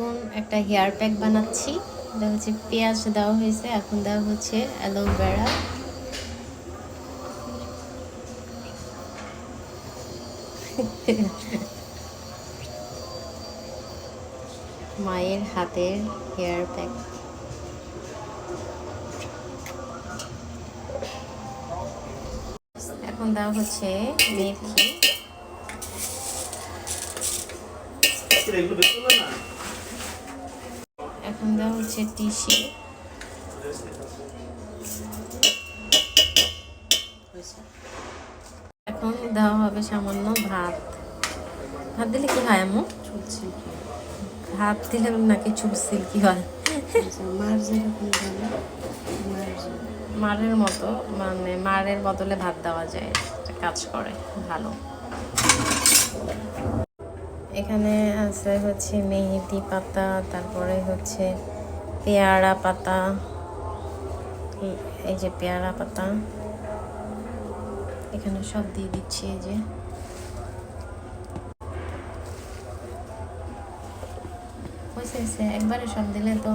নতুন একটা hair pack বানাচ্ছি। এটা হচ্ছে পেঁয়াজ দেওয়া হয়েছে, এখন দেওয়া হচ্ছে অ্যালোভেরা। মায়ের হাতের হেয়ার প্যাক। এখন দেওয়া হচ্ছে মেথি। এখন দেওয়া হচ্ছে টিসি। এখন দেওয়া হবে সামান্য ভাত। ভাত দিলে কি হয় আম্মু? ভাত দিলে নাকি চুল সিল্কি হয়? মারের মতো, মানে মারের বদলে ভাত দেওয়া যায়, কাজ করে ভালো। এখানে আছে হচ্ছে মেহেদি পাতা, তারপরে হচ্ছে পেয়ারা পাতা। এই যে পেয়ারা পাতা এখানে সব দিয়ে দিচ্ছি। এই যে হয়েছে একবারে সব দিলে তো।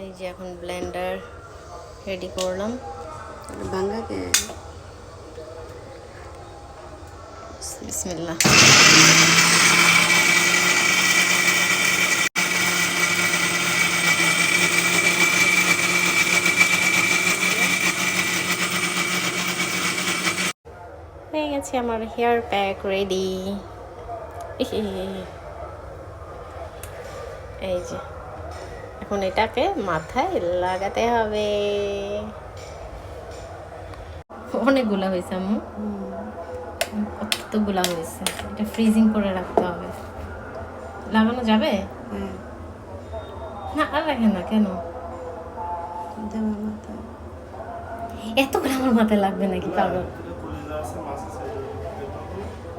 এই যে এখন ব্লেন্ডার রেডি করলাম। ভাঙ্গাকে বিসমিল্লাহ। হয়ে গেছে আমার হেয়ার প্যাক রেডি। এই যে এখন এটাকে মাথায় লাগাতে হবে। অনেকগুলা হয়েছে আম্মু, কতগুলা হয়েছে। এটা ফ্রিজিং করে রাখতে হবে। লাগানো যাবে না? আর রাখে না কেন? এতগুলো আমার মাথায় লাগবে নাকি পাগল?